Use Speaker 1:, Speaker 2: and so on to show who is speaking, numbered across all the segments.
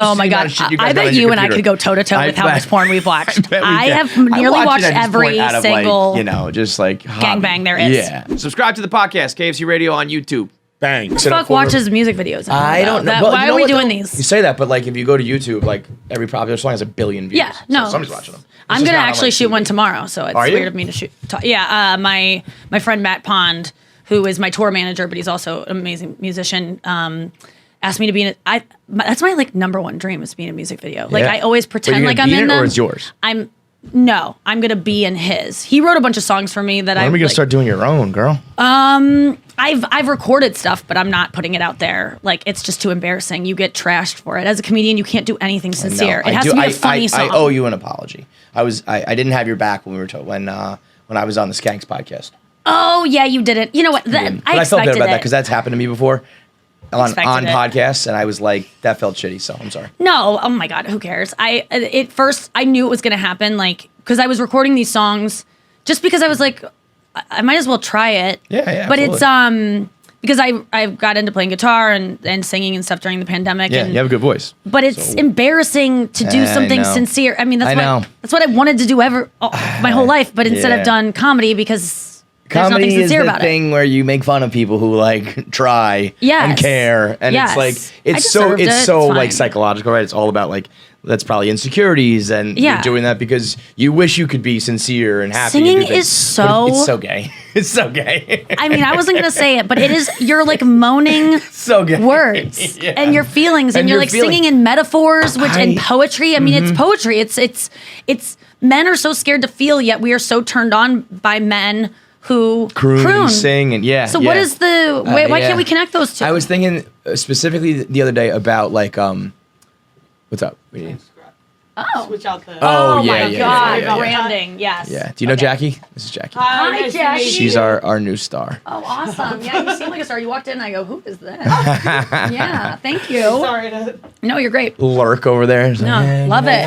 Speaker 1: Oh my God. I bet you and I could go toe to toe with how much porn we've watched. I have nearly watched every single
Speaker 2: just like
Speaker 1: gangbang there is.
Speaker 2: Yeah. Subscribe to the podcast, KFC Radio on YouTube. Bang.
Speaker 1: Who the fuck watches music videos?
Speaker 2: I don't know.
Speaker 1: Why are we doing these?
Speaker 2: You say that, but like if you go to YouTube, like every popular song has 1 billion views.
Speaker 1: Yeah, no.
Speaker 2: So somebody's watching them.
Speaker 1: I'm going to actually shoot one tomorrow, so it's weird of me to shoot. Yeah, my friend Matt Pond, who is my tour manager, but he's also an amazing musician, asked me to be in it. That's my like number one dream is to be in a music video. Like I always pretend like I'm in them.
Speaker 2: Or it's yours?
Speaker 1: I'm gonna be in his. He wrote a bunch of songs for me that
Speaker 2: When are we gonna start doing your own, girl?
Speaker 1: I've recorded stuff, but I'm not putting it out there. Like it's just too embarrassing. You get trashed for it. As a comedian, you can't do anything sincere. It has to be a funny song.
Speaker 2: I owe you an apology. I didn't have your back when we were when I was on the Skanks podcast.
Speaker 1: Oh yeah, you didn't. You know what?
Speaker 2: I felt bad about that because that's happened to me before. On podcasts, and I was like, that felt shitty, so I'm sorry.
Speaker 1: No, oh my God, who cares? At first, I knew it was gonna happen, like, because I was recording these songs just because I was like, I might as well try it.
Speaker 2: Yeah.
Speaker 1: But
Speaker 2: absolutely.
Speaker 1: it's, because I got into playing guitar and singing and stuff during the pandemic.
Speaker 2: Yeah,
Speaker 1: and,
Speaker 2: you have a good voice.
Speaker 1: But it's embarrassing to do something sincere. I mean, that's what I wanted to do my whole life, but instead I've done comedy because
Speaker 2: comedy is the thing where you make fun of people who like try and care, and it's like it's so like psychological, right? It's all about like that's probably insecurities, and you're doing that because you wish you could be sincere and happy.
Speaker 1: Singing is it's
Speaker 2: so gay. It's so gay.
Speaker 1: I mean, I wasn't gonna say it, but it is. You're like moaning
Speaker 2: so gay.
Speaker 1: Words and your feelings, and you're like singing in metaphors, and poetry. I mean, it's poetry. It's men are so scared to feel, yet we are so turned on by men who croon
Speaker 2: and sing and
Speaker 1: So what is the why can't we connect those two?
Speaker 2: I was thinking specifically the other day about like what's up?
Speaker 1: Switch out the my God, branding. Yes.
Speaker 2: Yeah. Do you know Jackie? This is Jackie.
Speaker 1: Hi, Jackie.
Speaker 2: She's our new star.
Speaker 1: Oh, awesome. Yeah, you seem like a star. You walked in and I go, who is that? Yeah, thank you.
Speaker 3: Sorry to...
Speaker 1: No, you're great.
Speaker 2: Lurk over there.
Speaker 1: No, love it.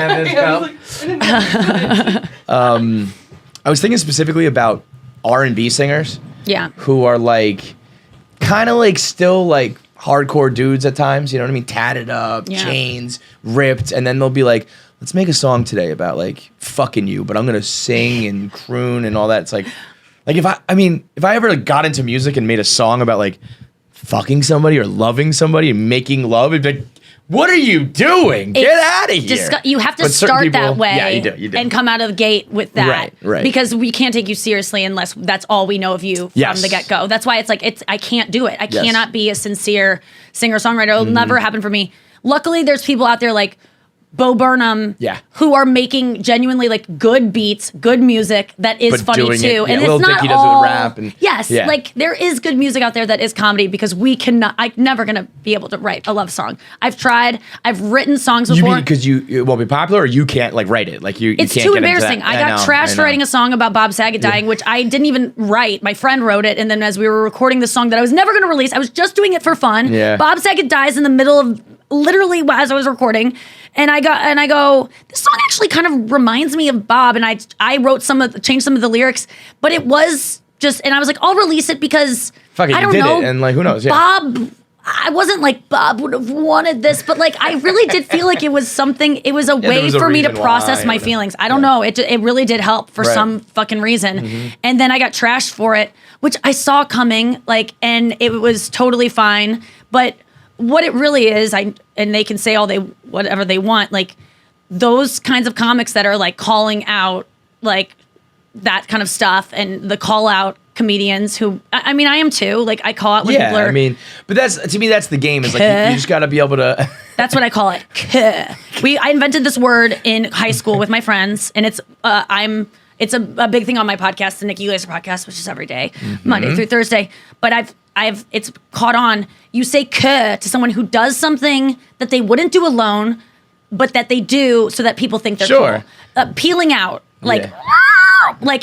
Speaker 2: I was thinking specifically about R&B singers.
Speaker 1: Yeah.
Speaker 2: Who are like kind of like still like hardcore dudes at times, you know what I mean? Tatted up, chains, ripped, and then they'll be like, let's make a song today about like fucking you, but I'm gonna sing and croon and all that. It's like if I ever like got into music and made a song about like fucking somebody or loving somebody and making love, it'd be like, what are you doing? Get out of here.
Speaker 1: You have to start that way.
Speaker 2: Yeah, you do.
Speaker 1: And come out of the gate with that.
Speaker 2: Right.
Speaker 1: Because we can't take you seriously unless that's all we know of you from the get-go. That's why it's like, I can't do it. I cannot be a sincere singer-songwriter. It'll never happen for me. Luckily, there's people out there like Bo Burnham, who are making genuinely like good beats, good music that is funny too. And
Speaker 2: Lil
Speaker 1: it's not
Speaker 2: Dicky
Speaker 1: all
Speaker 2: does it with rap.
Speaker 1: like there is good music out there that is comedy because I'm never gonna be able to write a love song. I've tried. I've written songs before.
Speaker 2: You mean because it won't be popular, or you can't like write it? Like
Speaker 1: it's
Speaker 2: can't
Speaker 1: too
Speaker 2: get
Speaker 1: embarrassing.
Speaker 2: Into that.
Speaker 1: I got trashed for writing a song about Bob Saget dying, which I didn't even write. My friend wrote it, and then as we were recording the song that I was never gonna release, I was just doing it for fun.
Speaker 2: Yeah.
Speaker 1: Bob Saget dies in the middle of literally as I was recording. And I go, this song actually kind of reminds me of Bob, and I wrote changed some of the lyrics, but it was just, and I was like, I'll release it because I don't know,
Speaker 2: and like who knows?
Speaker 1: Bob, I wasn't like Bob would have wanted this, but like I really did feel like it was something. It was a way for me to process my feelings. I don't know. It really did help for some fucking reason, and then I got trashed for it, which I saw coming, like, and it was totally fine, but. What it really is, and they can say whatever they want, like those kinds of comics that are like calling out like that kind of stuff, and the call out comedians who, I mean, I am too. Like I call out when people are.
Speaker 2: I mean, but to me that's the game. Is like you just got to be able to.
Speaker 1: That's what I call it. I invented this word in high school with my friends, and it's It's a big thing on my podcast, the Nikki Glaser podcast, which is every day, Monday through Thursday. But it's caught on. You say "k" to someone who does something that they wouldn't do alone, but that they do so that people think they're cool. Peeling out, like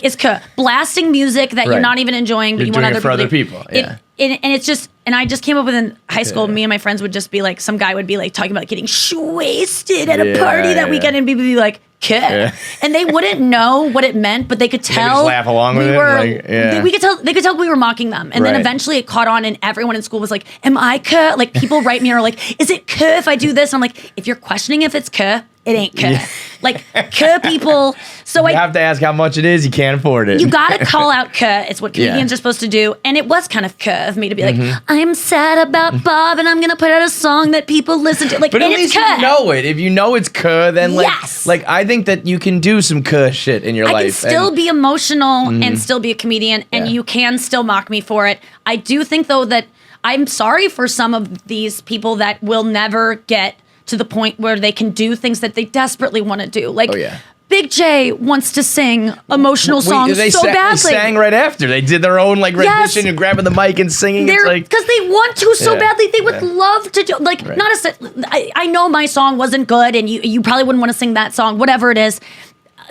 Speaker 1: is "k." Blasting music that you're not even enjoying, but you want other people. And it's just, and I just came up with in high school. Me and my friends would just be like, some guy would be like talking about getting wasted at a party that weekend, and people would be like, "Kuh," and they wouldn't know what it meant, but they could tell.
Speaker 2: They just laugh along with it.
Speaker 1: We could tell. They could tell we were mocking them, and then eventually it caught on, and everyone in school was like, "Am I kuh?" Like people write me and are like, "Is it kuh if I do this?" I'm like, "If you're questioning if it's kuh, it ain't kuh." Yeah. Like kuh people. So
Speaker 2: you have to ask how much it is. You can't afford it.
Speaker 1: You gotta call out kuh. It's what comedians are supposed to do, and it was kind of kuh of me to be like, "I'm sad about Bob, and I'm gonna put out a song that people listen to." Like,
Speaker 2: but at least
Speaker 1: kuh.
Speaker 2: you know it. If you know it's kuh, then like I think that you can do some kuh shit in your life. I can
Speaker 1: still be emotional and still be a comedian, and you can still mock me for it. I do think though that I'm sorry for some of these people that will never get to the point where they can do things that they desperately want to do. Like, Big J wants to sing emotional songs so badly.
Speaker 2: They sang right after. They did their own like rendition and grabbing the mic and singing.
Speaker 1: Because they want to so badly. They would love to do I know my song wasn't good, and you probably wouldn't want to sing that song, whatever it is.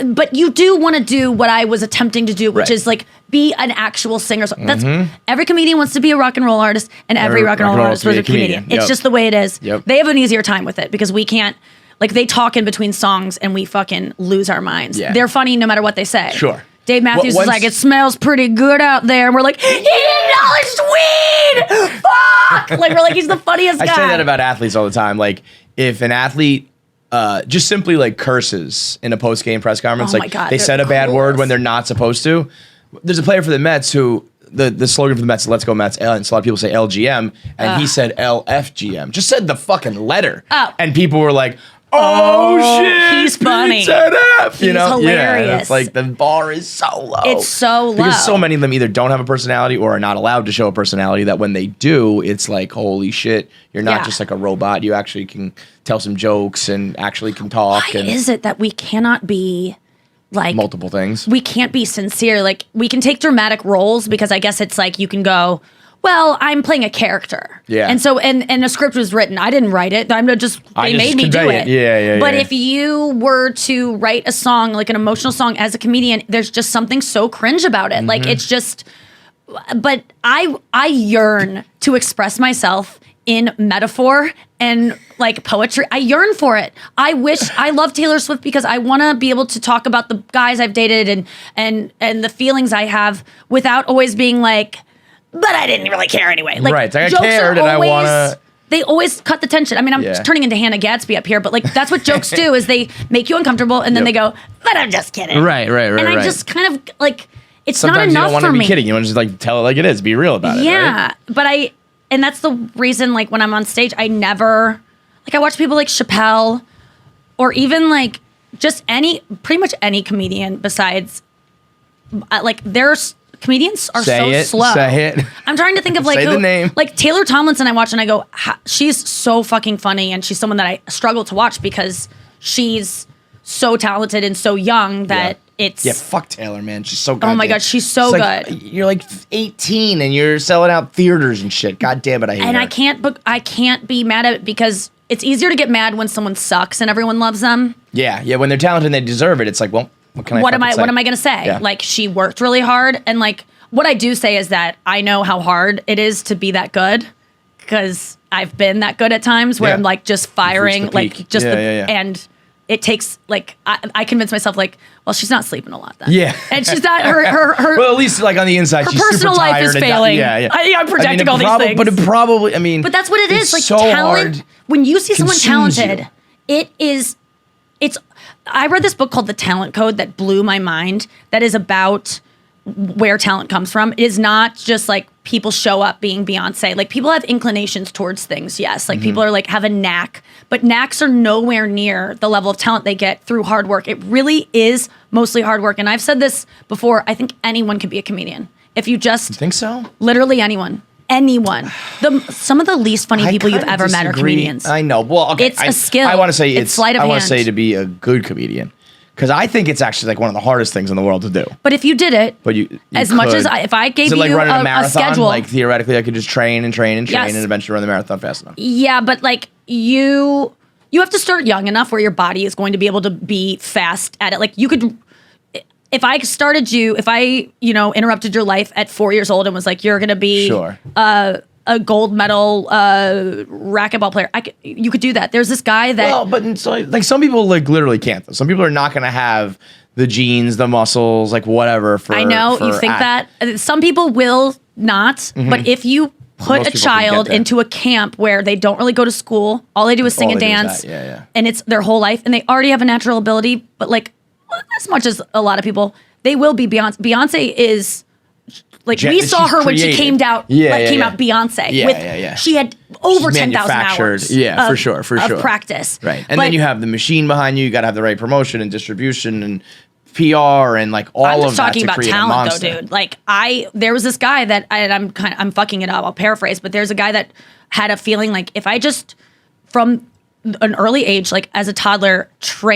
Speaker 1: But you do want to do what I was attempting to do, which is like be an actual singer. That's every comedian wants to be a rock and roll artist, and every rock and roll artist was a comedian. It's just the way it is. They have an easier time with it because we can't. Like they talk in between songs, and we fucking lose our minds. They're funny no matter what they say.
Speaker 2: Sure.
Speaker 1: Dave Matthews is like, "It smells pretty good out there," and we're like, "He acknowledged weed. Fuck!" Like we're like, he's the funniest guy.
Speaker 2: I say that about athletes all the time. Like if an athlete. Just simply like curses in a post-game press conference. They said a bad word when they're not supposed to. There's a player for the Mets who the slogan for the Mets is "Let's go Mets," and so a lot of people say LGM, and he said LFGM. Just said the fucking letter, and people were like, "Oh shit,
Speaker 1: he's funny.
Speaker 2: He's hilarious."
Speaker 1: Yeah,
Speaker 2: it's like the bar is so low.
Speaker 1: It's so low
Speaker 2: because so many of them either don't have a personality or are not allowed to show a personality. That when they do, it's like, holy shit, you're not just like a robot. You actually can tell some jokes and actually can talk.
Speaker 1: Why is it that we cannot be like
Speaker 2: multiple things?
Speaker 1: We can't be sincere. Like we can take dramatic roles because I guess it's like you can go, well, I'm playing a character. Yeah. And so, and a script was written. I didn't write it. They made me do it.
Speaker 2: Yeah.
Speaker 1: But if you were to write a song, like an emotional song as a comedian, there's just something so cringe about it. Like it's just, but I yearn to express myself in metaphor and like poetry. I yearn for it. I love Taylor Swift because I want to be able to talk about the guys I've dated and the feelings I have without always being like, but I didn't really care anyway. Like,
Speaker 2: right. Like I cared and I want to.
Speaker 1: They always cut the tension. I mean, I'm just turning into Hannah Gadsby up here, but like that's what jokes do is they make you uncomfortable and then they go, but I'm just kidding.
Speaker 2: Right. And
Speaker 1: I just kind of like, it's
Speaker 2: sometimes
Speaker 1: not enough for me.
Speaker 2: You don't want to be kidding. You want to just like tell it like it is. Be real about it.
Speaker 1: Yeah.
Speaker 2: Right?
Speaker 1: But and that's the reason like when I'm on stage, I never, like I watch people like Chappelle or even like just pretty much any comedian besides like there's, comedians are slow.
Speaker 2: Say it.
Speaker 1: I'm trying to think of like
Speaker 2: say the name.
Speaker 1: Like Taylor Tomlinson I watch and I go, she's so fucking funny and she's someone that I struggle to watch because she's so talented and so young that it's...
Speaker 2: Yeah, fuck Taylor, man. She's so good.
Speaker 1: Oh my God, she's so good.
Speaker 2: You're like 18 and you're selling out theaters and shit. God damn it, I hate her.
Speaker 1: And I can't be mad at it because it's easier to get mad when someone sucks and everyone loves them.
Speaker 2: Yeah, when they're talented and they deserve it, it's like, well, what am I
Speaker 1: going to say? Yeah. Like she worked really hard and like what I do say is that I know how hard it is to be that good because I've been that good at times where I'm like just firing like just and it takes like I convince myself like, well, she's not sleeping a lot then. Yeah. And she's not her
Speaker 2: well, at least like on the inside,
Speaker 1: her
Speaker 2: she's
Speaker 1: personal
Speaker 2: super
Speaker 1: life
Speaker 2: tired
Speaker 1: is failing. I'm projecting all these things.
Speaker 2: But it probably, I mean,
Speaker 1: but that's what it is. Like
Speaker 2: so
Speaker 1: talent. When you see someone talented, it's. I read this book called The Talent Code that blew my mind. That is about where talent comes from. It is not just like people show up being Beyonce. Like people have inclinations towards things. Yes. Like people are like have a knack, but knacks are nowhere near the level of talent they get through hard work. It really is mostly hard work. And I've said this before. I think anyone can be a comedian. If you just
Speaker 2: think so,
Speaker 1: literally anyone. Some of the least funny people you've ever met are comedians.
Speaker 2: I know. Well, okay.
Speaker 1: It's a skill.
Speaker 2: I want to say
Speaker 1: it's sleight of hand.
Speaker 2: I want to say to be a good comedian because I think it's actually like one of the hardest things in the world to do.
Speaker 1: But if you did it, much as if I gave you
Speaker 2: like running a marathon,
Speaker 1: schedule,
Speaker 2: like theoretically I could just train and eventually run the marathon fast enough.
Speaker 1: Yeah, but like you have to start young enough where your body is going to be able to be fast at it. Like you could. If I interrupted your life at 4 years old and was like, you're going to be a a gold medal racquetball player. You could do that. There's this guy that.
Speaker 2: Well, but so, like some people like literally can't. Though. Some people are not going to have the genes, the muscles, like whatever.
Speaker 1: I know you think that. Some people will not, but if you put a child into a camp where they don't really go to school, all they do is sing and dance, and it's their whole life, and they already have a natural ability, but like as much as a lot of people, they will be Beyonce. Beyonce is like we saw her when she came out. Came out Beyonce. She had over 10,000 hours.
Speaker 2: Yeah, for sure.
Speaker 1: Of practice.
Speaker 2: Right, and then you have the machine behind you. You got to have the right promotion and distribution and PR and like all of that. I'm just talking about talent though, dude. Like there was this guy that I'm fucking it up. I'll paraphrase, but there's a guy that had a feeling like if I just from an early age, like as a toddler,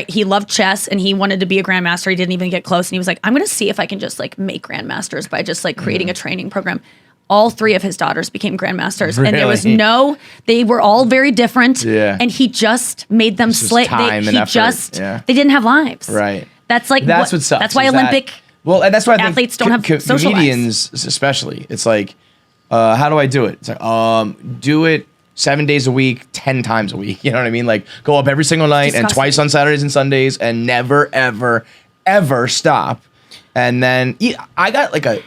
Speaker 2: he loved chess and he wanted to be a grandmaster. He didn't even get close, and he was like, I'm going to see if I can just like make grandmasters by just like creating a training program. All 3 of his daughters became grandmasters, and there was they were all very different. Yeah. And he just made them slay. They didn't have lives. Right.
Speaker 1: That's what sucks. That's why Olympic
Speaker 2: that's why
Speaker 1: athletes don't have social
Speaker 2: comedians, especially. It's like, how do I do it? It's like, do it 7 days a week, 10 times a week. You know what I mean? Like, go up every single night and twice on Saturdays and Sundays, and never, ever, ever stop. And then I got like a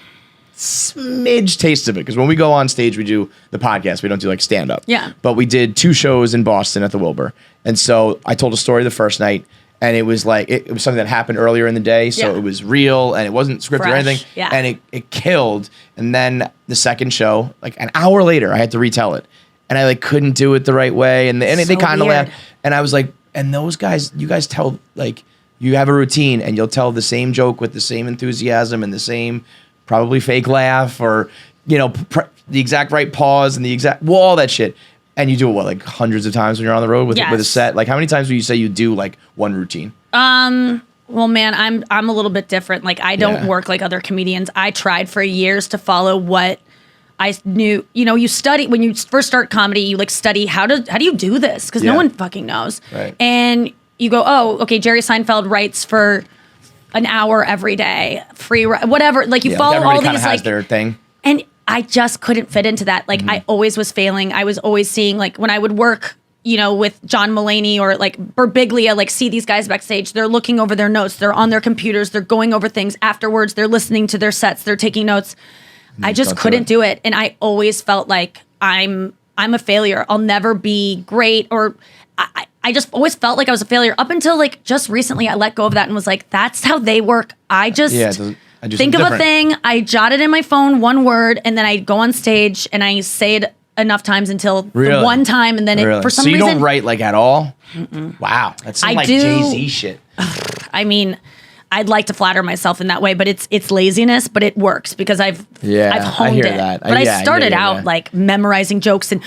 Speaker 2: smidge taste of it because when we go on stage, we do the podcast. We don't do like stand up.
Speaker 1: Yeah.
Speaker 2: But we did 2 shows in Boston at the Wilbur, and so I told a story the first night. And it was like, it was something that happened earlier in the day. So it was real and it wasn't scripted or anything.
Speaker 1: Yeah.
Speaker 2: And it killed. And then the second show, like an hour later, I had to retell it. And I like couldn't do it the right way. And they kind of laughed. And I was like, and those guys, you guys tell, like, you have a routine and you'll tell the same joke with the same enthusiasm and the same probably fake laugh or, you know, the exact right pause and all that shit. And you do it, like hundreds of times when you're on the road with a set? Like, how many times would you say you do, like, one routine?
Speaker 1: Well, man, I'm a little bit different. Like, I don't work like other comedians. I tried for years to follow what I knew. You know, you study, when you first start comedy, you, like, study how do you do this? Because no one fucking knows. Right. And you go, oh, okay, Jerry Seinfeld writes for an hour every day, free, whatever. Like, you follow all these, like...
Speaker 2: has their thing.
Speaker 1: And I just couldn't fit into that. Like, I always was failing. I was always seeing, like, when I would work, you know, with John Mulaney or, like, Birbiglia, like, see these guys backstage. They're looking over their notes. They're on their computers. They're going over things. Afterwards, they're listening to their sets. They're taking notes. I just couldn't do it. And I always felt like I'm a failure. I'll never be great. Or I just always felt like I was a failure up until, like, just recently I let go of that and was like, that's how they work. I just think of a thing, I jot it in my phone, one word, and then I go on stage and I say it enough times until the one time, and then for some reason...
Speaker 2: So you don't write, like, at all? Wow. That's some, like, Jay-Z shit.
Speaker 1: I mean, I'd like to flatter myself in that way, but it's laziness, but it works because I've honed it.
Speaker 2: That.
Speaker 1: But I started out, like, memorizing jokes and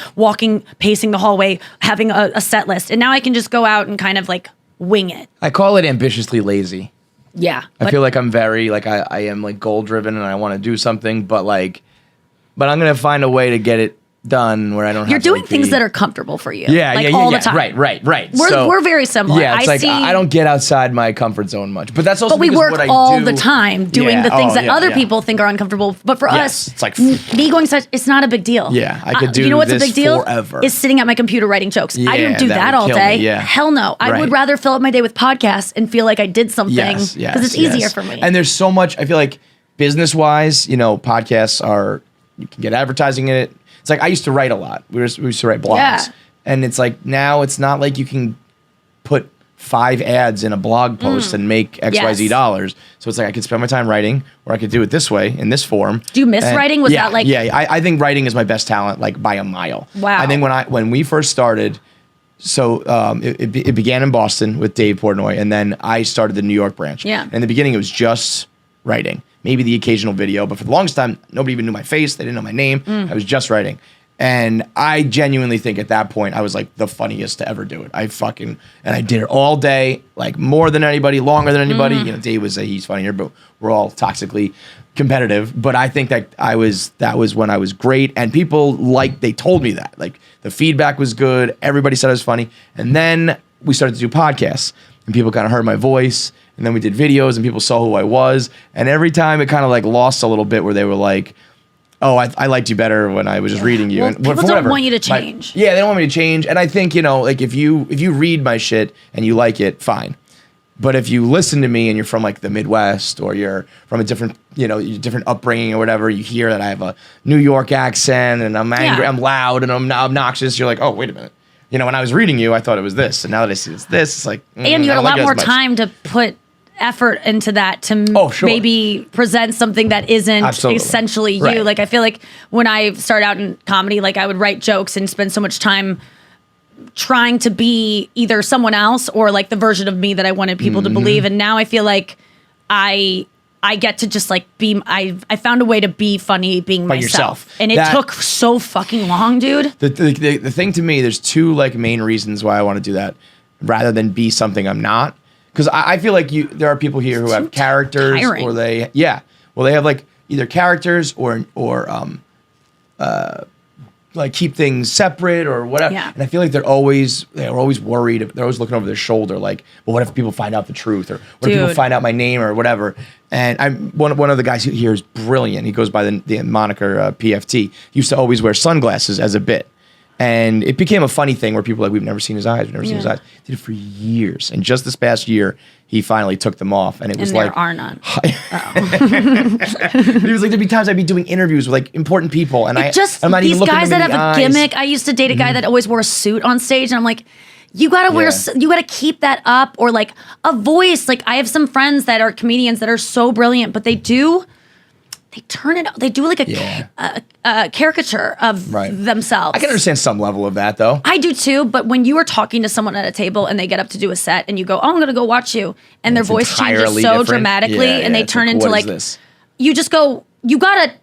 Speaker 1: pacing the hallway, having a set list, and now I can just go out and kind of, like, wing it.
Speaker 2: I call it ambitiously lazy.
Speaker 1: Yeah.
Speaker 2: I feel like I'm very, like, I am, like, goal driven and I want to do something, but I'm going to find a way to get it done where I don't have to.
Speaker 1: You're doing things that are comfortable for you.
Speaker 2: Yeah,
Speaker 1: all the time.
Speaker 2: Right.
Speaker 1: We're very similar.
Speaker 2: Yeah, it's I don't get outside my comfort zone much. But that's also
Speaker 1: But we work all the time doing the things that other people think are uncomfortable. But for us,
Speaker 2: it's like
Speaker 1: me going such, it's not a big deal.
Speaker 2: Yeah, I could do
Speaker 1: you know what's
Speaker 2: this
Speaker 1: a big deal?
Speaker 2: Forever.
Speaker 1: Is sitting at my computer writing jokes. I don't do that all day. Hell no. I would rather fill up my day with podcasts and feel like I did something because it's easier for me.
Speaker 2: And there's so much, I feel like business-wise, you know, podcasts are, you can get advertising in it. It's like I used to write a lot. We used to write blogs. And it's like now it's not like you can put 5 ads in a blog post and make XYZ dollars. So it's like I could spend my time writing, or I could do it this way, in this form.
Speaker 1: Do you miss writing? Was that like...
Speaker 2: Yeah, I think writing is my best talent, like by a mile.
Speaker 1: Wow.
Speaker 2: I think when we first started, so it began in Boston with Dave Portnoy, and then I started the New York branch.
Speaker 1: Yeah.
Speaker 2: And in the beginning, it was just writing. Maybe the occasional video, but for the longest time, nobody even knew my face. They didn't know my name. I was just writing. And I genuinely think at that point, I was like the funniest to ever do it. And I did it all day, like more than anybody, longer than anybody. You know, Dave would say he's funnier, but we're all toxically competitive. But I think that that was when I was great. And people they told me that. Like the feedback was good. Everybody said I was funny. And then we started to do podcasts, and people kind of heard my voice. And then we did videos and people saw who I was. And every time it kind of like lost a little bit where they were like, oh, I liked you better when I was just reading you.
Speaker 1: Well,
Speaker 2: and
Speaker 1: people don't want you to change.
Speaker 2: Yeah, they don't want me to change. And I think, like if you read my shit and you like it, fine. But if you listen to me and you're from like the Midwest or you're from a different, different upbringing or whatever, you hear that I have a New York accent and I'm angry, I'm loud and I'm obnoxious. You're like, oh, wait a minute. When I was reading you, I thought it was this. And now that I see it's this, it's like,
Speaker 1: and you had a lot more time to put effort into that to maybe present something that isn't essentially you.
Speaker 2: Right.
Speaker 1: Like I feel like when I started out in comedy, like I would write jokes and spend so much time trying to be either someone else or like the version of me that I wanted people to believe. And now I feel like I get to just like be, I found a way to be funny being myself. And it took so fucking long, dude.
Speaker 2: The thing to me, there's two like main reasons why I want to do that rather than be something I'm not. Because I feel like there are people here who have characters or they have like either characters or like keep things separate or whatever. Yeah. And I feel like they're always worried. They're always looking over their shoulder like, well, what if people find out the truth or what if people find out my name or whatever? And I'm one of the guys here is brilliant. He goes by the moniker PFT. He used to always wear sunglasses as a bit. And it became a funny thing where people were like, we've never seen his eyes. We've never seen his eyes. Did it for years. And just this past year, he finally took them off. And it was like...
Speaker 1: there are none.
Speaker 2: It was like, there'd be times I'd be doing interviews with like important people. And I'm not even looking at them in the eyes.
Speaker 1: These guys that have a gimmick. I used to date a guy that always wore a suit on stage. And I'm like, you gotta you gotta keep that up. Or like a voice. Like I have some friends that are comedians that are so brilliant, but they turn it. They do like a caricature of themselves.
Speaker 2: I can understand some level of that, though.
Speaker 1: I do too. But when you are talking to someone at a table and they get up to do a set, and you go, "Oh, I'm going to go watch you," and their voice changes so different. Dramatically, and they turn into like, you just go, you gotta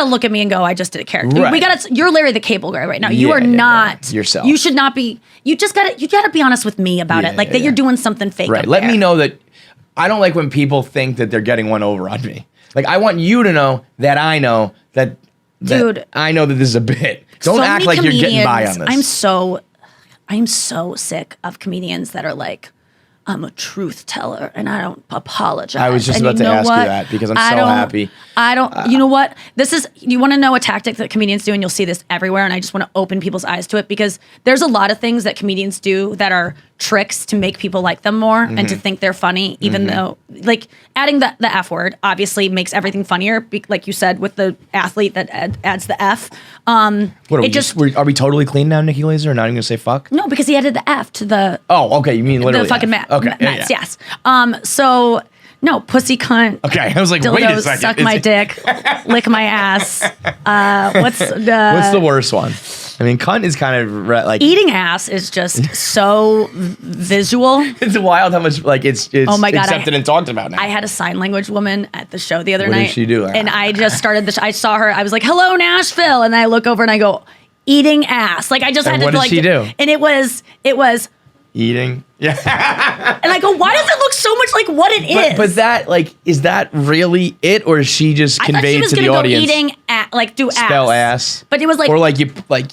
Speaker 1: look at me and go, "I just did a character." Right. You're Larry the Cable Guy right now. You are not
Speaker 2: yourself.
Speaker 1: You should not be. You gotta be honest with me about it, like that you're doing something fake.
Speaker 2: Right. Let me know that. I don't like when people think that they're getting one over on me. Like, I want you to know that I know that
Speaker 1: dude,
Speaker 2: I know that this is a bit. Don't act like you're getting by on this.
Speaker 1: I'm so sick of comedians that are like, I'm a truth teller and I don't apologize.
Speaker 2: I was just about to ask you that because I'm so happy.
Speaker 1: You know what? You want to know a tactic that comedians do, and you'll see this everywhere, and I just want to open people's eyes to it because there's a lot of things that comedians do that are tricks to make people like them more and to think they're funny, even though, like, adding the F word obviously makes everything funnier, like you said, with the athlete that adds the F.
Speaker 2: Are we totally clean now, Nikki Glaser? Not even going to say fuck?
Speaker 1: No, because he added the F to the...
Speaker 2: Oh, okay, you mean literally
Speaker 1: the fucking Mets,
Speaker 2: yeah.
Speaker 1: yes. So... No, pussy cunt.
Speaker 2: Okay, I was like,
Speaker 1: dildo,
Speaker 2: wait a second.
Speaker 1: Suck my dick, lick my ass. What's
Speaker 2: the worst one? I mean, cunt is kind of like...
Speaker 1: Eating ass is just so visual.
Speaker 2: It's wild how much like it's
Speaker 1: oh my God,
Speaker 2: accepted and talked about now.
Speaker 1: I had a sign language woman at the show the other night.
Speaker 2: What did she do?
Speaker 1: And I just started I saw her. I was like, hello, Nashville. And I look over and I go, eating ass. Like I just had to...
Speaker 2: What did she do?
Speaker 1: And it was...
Speaker 2: Eating. Yeah.
Speaker 1: And I go, why does it look so much like what it is?
Speaker 2: But that, like, is that really it? Or is she just conveyed to the audience?
Speaker 1: Go eating, do ass.
Speaker 2: Spell ass.
Speaker 1: But it was like...
Speaker 2: Or like you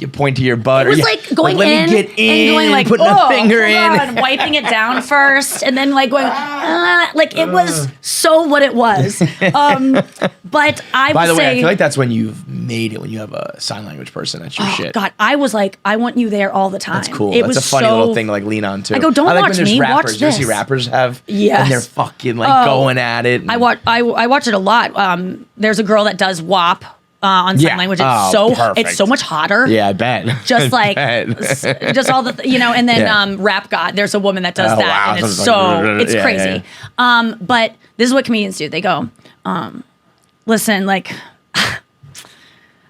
Speaker 2: point to your butt.
Speaker 1: It was like going
Speaker 2: like,
Speaker 1: in,
Speaker 2: let me get in,
Speaker 1: and going like,
Speaker 2: putting a finger in.
Speaker 1: And wiping it down first. And then like going, like it was so what it was. But I would
Speaker 2: By the way, I
Speaker 1: say...
Speaker 2: feel like that's when you've made it, when you have a sign language person. That's your shit.
Speaker 1: God, I was like, I want you there all the time.
Speaker 2: That's cool. That's a funny little thing to like lean on too.
Speaker 1: I go, don't watch me, watch this.
Speaker 2: You see rappers have,
Speaker 1: yes.
Speaker 2: and they're fucking like going at it.
Speaker 1: I watch it a lot. There's a girl that does WAP on sign language. It's so much hotter.
Speaker 2: Yeah, I bet.
Speaker 1: Just like just all the and then Rap God. There's a woman that does that, and it's crazy. Yeah. But this is what comedians do. They go, listen, like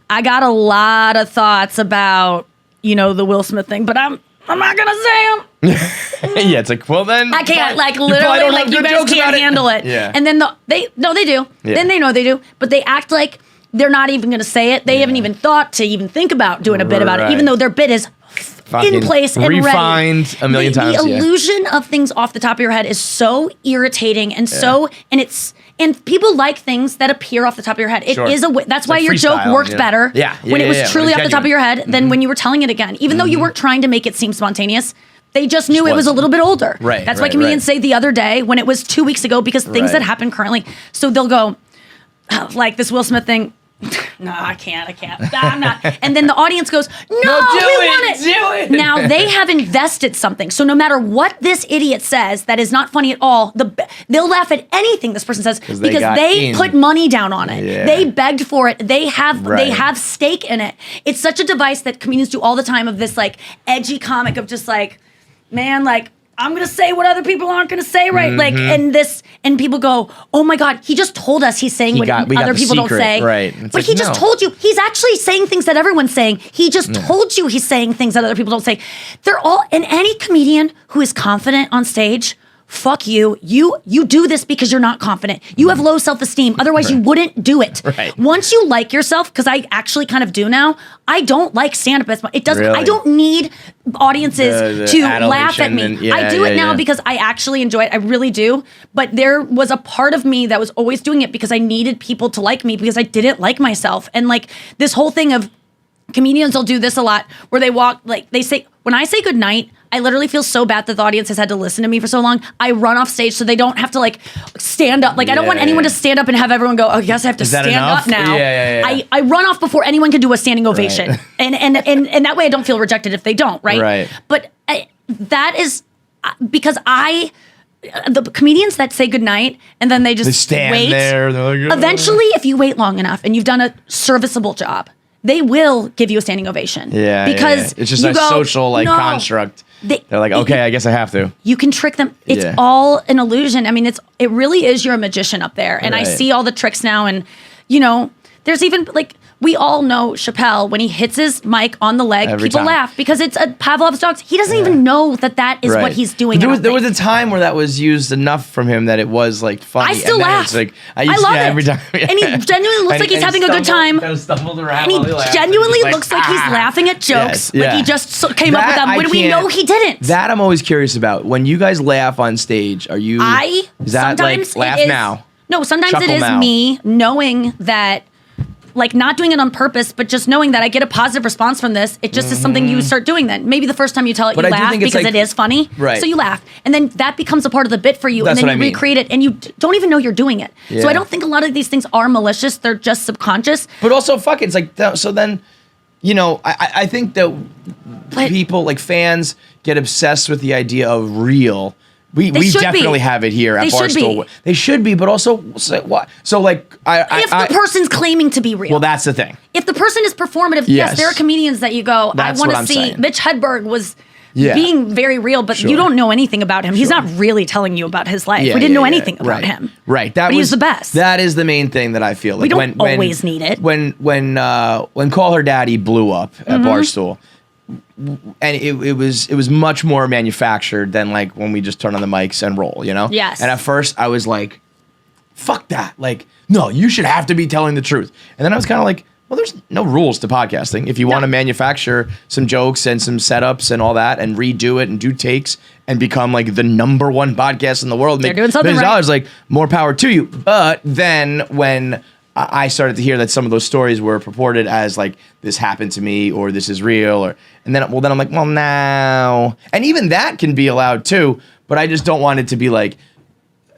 Speaker 1: I got a lot of thoughts about the Will Smith thing, but I'm not gonna say them.
Speaker 2: Yeah, it's like, well then
Speaker 1: I can't literally like you guys can't handle it.
Speaker 2: Yeah.
Speaker 1: And then they do. Yeah. Then they know they do, but they act like they're not even gonna say it. They haven't even thought to even think about doing a bit about it, even though their bit is in place and
Speaker 2: refined
Speaker 1: ready.
Speaker 2: A million times.
Speaker 1: The illusion of things off the top of your head is so irritating and and people like things that appear off the top of your head. It is that's why your joke worked better when it was truly off the top of your head than when you were telling it again. Even though you weren't trying to make it seem spontaneous, they just knew it was a little bit older.
Speaker 2: Right.
Speaker 1: That's why comedians say the other day when it was 2 weeks ago because things that happen currently. So they'll go, like this Will Smith thing, No, I can't. I'm not. And then the audience goes, no, we
Speaker 2: want
Speaker 1: it.
Speaker 2: Do it.
Speaker 1: Now they have invested something. So no matter what this idiot says that is not funny at all, they'll laugh at anything this person says because they put money down on it. Yeah. They begged for it. They have stake in it. It's such a device that comedians do all the time of this like edgy comic of just like, man, like, I'm going to say what other people aren't going to say, right? Mm-hmm. Like, and people go, oh my God, he just told us he's saying what other people don't say.
Speaker 2: Right.
Speaker 1: But like, he just told you, he's actually saying things that everyone's saying. He just told you he's saying things that other people don't say. And any comedian who is confident on stage, fuck you. You do this because you're not confident. You have low self-esteem. Otherwise, you wouldn't do it.
Speaker 2: Right.
Speaker 1: Once you like yourself, because I actually kind of do now, I don't like stand-up as much. It doesn't. Really? I don't need audiences to laugh at me. I do it now because I actually enjoy it. I really do. But there was a part of me that was always doing it because I needed people to like me because I didn't like myself. And like this whole thing of comedians will do this a lot where they walk, like they say, when I say goodnight, I literally feel so bad that the audience has had to listen to me for so long. I run off stage so they don't have to like stand up. Like I don't want anyone to stand up and have everyone go, oh, yes, I have to stand up now. I run off before anyone can do a standing ovation. Right. And that way I don't feel rejected if they don't, right? But that is because the comedians that say goodnight and then they
Speaker 2: stand
Speaker 1: wait.
Speaker 2: There. Like,
Speaker 1: eventually, if you wait long enough and you've done a serviceable job, they will give you a standing ovation. Yeah, because
Speaker 2: it's just a social construct. They're like, okay, I guess I have to.
Speaker 1: You can trick them. It's all an illusion. I mean, it really is. You're a magician up there, and I see all the tricks now. And there's even like we all know Chappelle when he hits his mic on the leg, people laugh because it's a Pavlov's dogs. He doesn't even know that is what he's doing.
Speaker 2: There was a time where that was used enough from him that it was like funny.
Speaker 1: I still laugh.
Speaker 2: Like,
Speaker 1: I love it
Speaker 2: every time.
Speaker 1: And he genuinely looks like he's having a good time.
Speaker 2: Kind of stumbled around.
Speaker 1: And he genuinely looks like he's laughing at jokes. Like he just came up with them when we know he didn't.
Speaker 2: That I'm always curious about. When you guys laugh on stage, are you? Is that like laugh now?
Speaker 1: No, sometimes it is me knowing that. Like not doing it on purpose, but just knowing that I get a positive response from this. It just is something you start doing then. Maybe the first time you tell it, you laugh because it is funny.
Speaker 2: Right.
Speaker 1: So you laugh. And then that becomes a part of the bit for you.
Speaker 2: That's
Speaker 1: and then you recreate it and you don't even know you're doing it. Yeah. So I don't think a lot of these things are malicious. They're just subconscious.
Speaker 2: But also, fuck it. It's like, so then, I think that people, like fans, get obsessed with the idea of real. We definitely have it here at Barstool. They should be, but also what? So like,
Speaker 1: if the person's claiming to be real.
Speaker 2: Well, that's the thing.
Speaker 1: If the person is performative, yes there are comedians that you go, I want to see. Saying. Mitch Hedberg was being very real, but you don't know anything about him. He's not really telling you about his life. We didn't know anything about him.
Speaker 2: Right.
Speaker 1: But he's the best.
Speaker 2: That is the main thing that I feel. Like
Speaker 1: we don't always need it.
Speaker 2: When Call Her Daddy blew up at Barstool. And it was much more manufactured than like when we just turn on the mics and roll,
Speaker 1: Yes.
Speaker 2: And at first I was like, fuck that. Like, no, you should have to be telling the truth. And then I was kind of like, well, there's no rules to podcasting. If you want to manufacture some jokes and some setups and all that and redo it and do takes and become like the #1 podcast in the world,
Speaker 1: they're doing something right.
Speaker 2: Like, more power to you. But then when I started to hear that some of those stories were purported as like this happened to me or this is real and then I'm like, well, now, and even that can be allowed too, but I just don't want it to be like,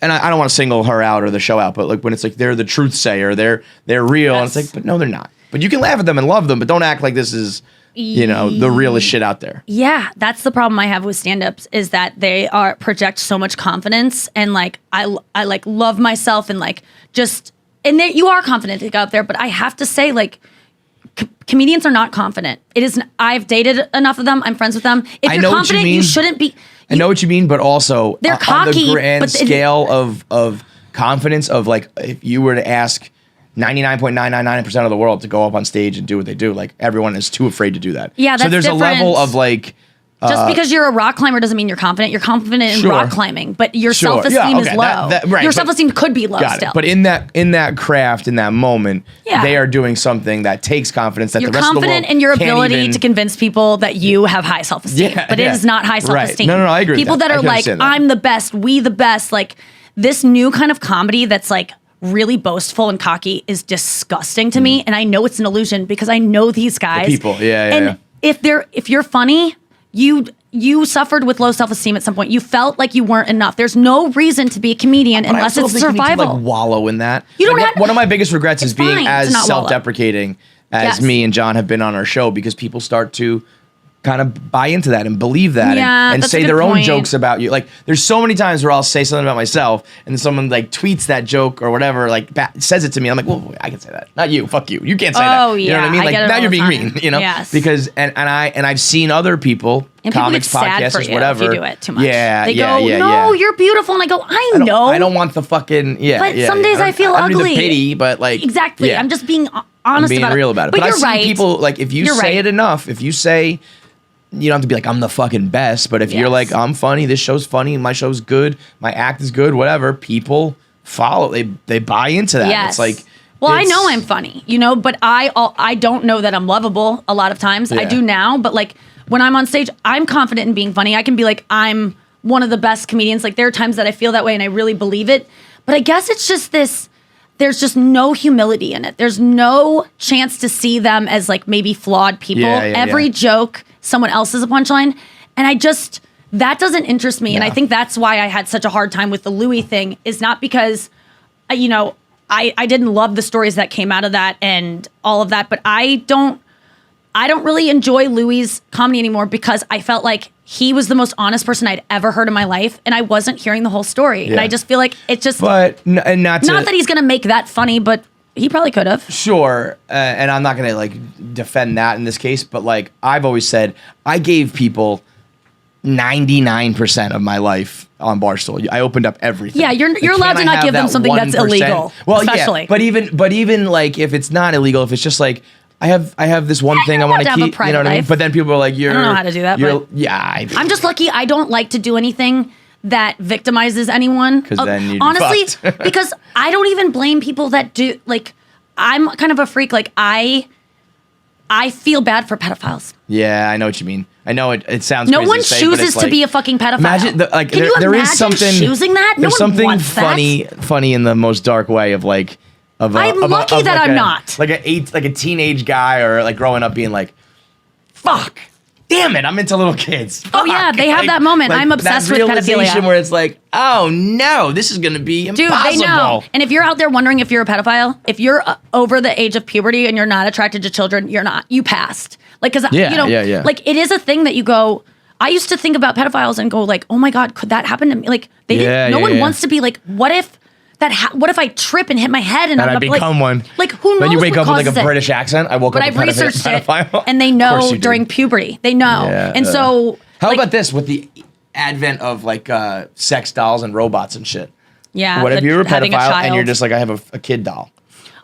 Speaker 2: and I don't want to single her out or the show out, but like when it's like they're the truth sayer, they're real, and it's like, but no, they're not. But you can laugh at them and love them, but don't act like this is the realest shit out there.
Speaker 1: Yeah, that's the problem I have with stand-ups is that they project so much confidence and like I like love myself and like just. And you are confident to go up there, but I have to say, like, comedians are not confident. I've dated enough of them. I'm friends with them. If you're confident, you shouldn't be.
Speaker 2: I know what you mean, but also
Speaker 1: they're cocky,
Speaker 2: on the grand scale of confidence of like, if you were to ask 99.999% of the world to go up on stage and do what they do, like everyone is too afraid to do that.
Speaker 1: Yeah, that's
Speaker 2: so there's
Speaker 1: different.
Speaker 2: A level of like.
Speaker 1: Just because you're a rock climber doesn't mean you're confident. You're confident in rock climbing, but your self-esteem is low. Your self-esteem could be low still.
Speaker 2: But in that craft, in that moment, they are doing something that takes confidence that
Speaker 1: you're
Speaker 2: the rest of the world
Speaker 1: confident in your ability to convince people that you have high self-esteem. But it is not high self-esteem.
Speaker 2: No, I agree with
Speaker 1: people that are like, I'm the best, we the best. Like this new kind of comedy that's like really boastful and cocky is disgusting to me. And I know it's an illusion because I know these guys.
Speaker 2: The people,
Speaker 1: if you're funny, you suffered with low self-esteem at some point. You felt like you weren't enough. There's no reason to be a comedian unless it's survival.
Speaker 2: You need to, like, wallow in that.
Speaker 1: You don't have,
Speaker 2: one of my biggest regrets is being as self-deprecating as me and John have been on our show, because people start to kind of buy into that and believe that and say their own jokes about you. Like, there's so many times where I'll say something about myself and then someone like tweets that joke or whatever, like says it to me. I'm like, well, I can say that. Not you. Fuck you. You can't say that. You know what I mean? Like, now you're being mean, you know?
Speaker 1: Yes.
Speaker 2: Because, and I've seen other people,
Speaker 1: and
Speaker 2: comics,
Speaker 1: people get sad for
Speaker 2: podcasters,
Speaker 1: you
Speaker 2: whatever.
Speaker 1: if you do it too much.
Speaker 2: They
Speaker 1: go, no, you're beautiful. And I go, I know.
Speaker 2: I don't want the fucking,
Speaker 1: But some days I feel ugly.
Speaker 2: I don't need the pity, but like.
Speaker 1: Exactly. I'm just being honest
Speaker 2: being
Speaker 1: about it.
Speaker 2: real about it.
Speaker 1: But
Speaker 2: I've
Speaker 1: you're
Speaker 2: seen people, like, if you say it enough, if you say, you don't have to be like, I'm the fucking best, but if you're like, I'm funny, this show's funny, my show's good, my act is good, whatever, people follow, they buy into that.
Speaker 1: Yes.
Speaker 2: It's like,
Speaker 1: well, I know I'm funny, but I don't know that I'm lovable a lot of times. I do now, but like when I'm on stage, I'm confident in being funny. I can be like, I'm one of the best comedians. Like, there are times that I feel that way and I really believe it. But I guess it's just this, there's just no humility in it. There's no chance to see them as like maybe flawed people. Every joke, someone else is a punchline. And that doesn't interest me. And I think that's why I had such a hard time with the Louis thing, is not because, I didn't love the stories that came out of that and all of that, but I don't really enjoy Louis' comedy anymore because I felt like he was the most honest person I'd ever heard in my life, and I wasn't hearing the whole story. Yeah. And I just feel like it just...
Speaker 2: But, and not
Speaker 1: that he's going to make that funny, but he probably could have.
Speaker 2: Sure, and I'm not going to, like, defend that in this case, but, like, I've always said, I gave people 99% of my life on Barstool. I opened up everything.
Speaker 1: Yeah, you're allowed to not give them something that's illegal.
Speaker 2: Well,
Speaker 1: especially.
Speaker 2: Yeah, but even like if it's not illegal, if it's just like I have this one thing I want to keep, you know what I mean? But then people are like, I don't
Speaker 1: know how to do that. But I'm just lucky I don't like to do anything that victimizes anyone.
Speaker 2: Because then you'd
Speaker 1: honestly, because I don't even blame people that do. Like, I'm kind of a freak. Like, I feel bad for pedophiles.
Speaker 2: Yeah, I know what you mean. I know it sounds.
Speaker 1: No
Speaker 2: crazy
Speaker 1: one
Speaker 2: to say,
Speaker 1: chooses
Speaker 2: like,
Speaker 1: to be a fucking pedophile.
Speaker 2: Imagine,
Speaker 1: can you
Speaker 2: there
Speaker 1: imagine
Speaker 2: is something
Speaker 1: choosing that? No
Speaker 2: there's
Speaker 1: one
Speaker 2: something
Speaker 1: wants
Speaker 2: funny in the most dark way of like. I'm
Speaker 1: lucky that I'm not.
Speaker 2: Like a teenage guy or like growing up being like, fuck, damn it, I'm into little kids. Fuck.
Speaker 1: Oh yeah, they have that moment. I'm obsessed with pedophilia.
Speaker 2: Where it's like, oh no, this is gonna be impossible.
Speaker 1: Dude, they know. And if you're out there wondering if you're a pedophile, if you're over the age of puberty and you're not attracted to children, you're not. You passed. Like, because like it is a thing that you go. I used to think about pedophiles and go like, oh my god, could that happen to me? Like, no one wants to be like, what if I trip and hit my head and
Speaker 2: I become one?
Speaker 1: Like, who knows?
Speaker 2: Then you wake up with like a
Speaker 1: it?
Speaker 2: British accent. I woke up.
Speaker 1: But I've researched
Speaker 2: pedophile.
Speaker 1: it, and they know during puberty. They know, and so.
Speaker 2: How about this with the advent of like sex dolls and robots and shit?
Speaker 1: Yeah.
Speaker 2: What if you're a pedophile and you're just like, I have a kid doll?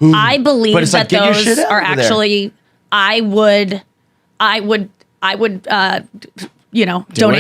Speaker 1: Ooh. I believe that those are actually. I would. Donate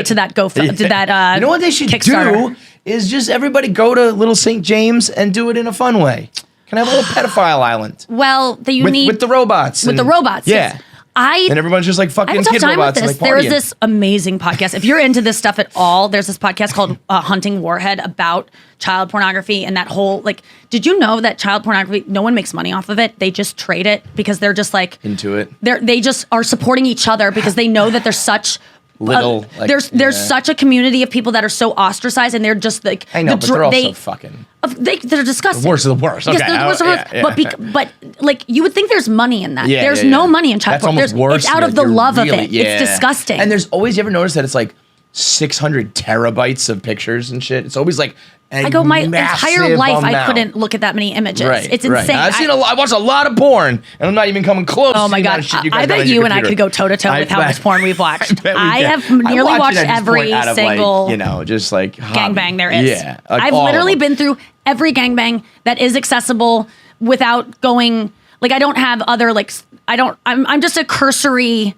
Speaker 1: to that to that.
Speaker 2: You know what they should do is just everybody go to Little St. James and do it in a fun way. Can I have a little pedophile island?
Speaker 1: Well, with
Speaker 2: the robots.
Speaker 1: With the robots,
Speaker 2: yeah. And everyone's just like fucking kid robots.
Speaker 1: With this. There is this amazing podcast. If you're into this stuff at all, there's this podcast called Hunting Warhead about child pornography and that whole like. Did you know that child pornography? No one makes money off of it. They just trade it because they're just like
Speaker 2: into it.
Speaker 1: They just are supporting each other because they know that there's such. There's such a community of people that are so ostracized, and they're just like
Speaker 2: I know, but they're also fucking.
Speaker 1: They're disgusting.
Speaker 2: The worst of the worst.
Speaker 1: Yes,
Speaker 2: okay,
Speaker 1: they're the worst of the worst. But like you would think there's money in that. There's no money in child porn.
Speaker 2: That's almost worse.
Speaker 1: It's out of the love of it. It's disgusting.
Speaker 2: And there's always, you ever notice that it's like 600 terabytes of pictures and shit? It's always like.
Speaker 1: I go, my entire life, I couldn't look at that many images. It's insane.
Speaker 2: I watched a lot of porn, and I'm not even coming close.
Speaker 1: Oh my god! I bet you and I could go toe to toe with how much porn we've watched. I have nearly watched every single,
Speaker 2: just like
Speaker 1: gangbang there is.
Speaker 2: Yeah,
Speaker 1: I've literally been through every gangbang that is accessible without going. Like, I don't have other like. I'm just a cursory.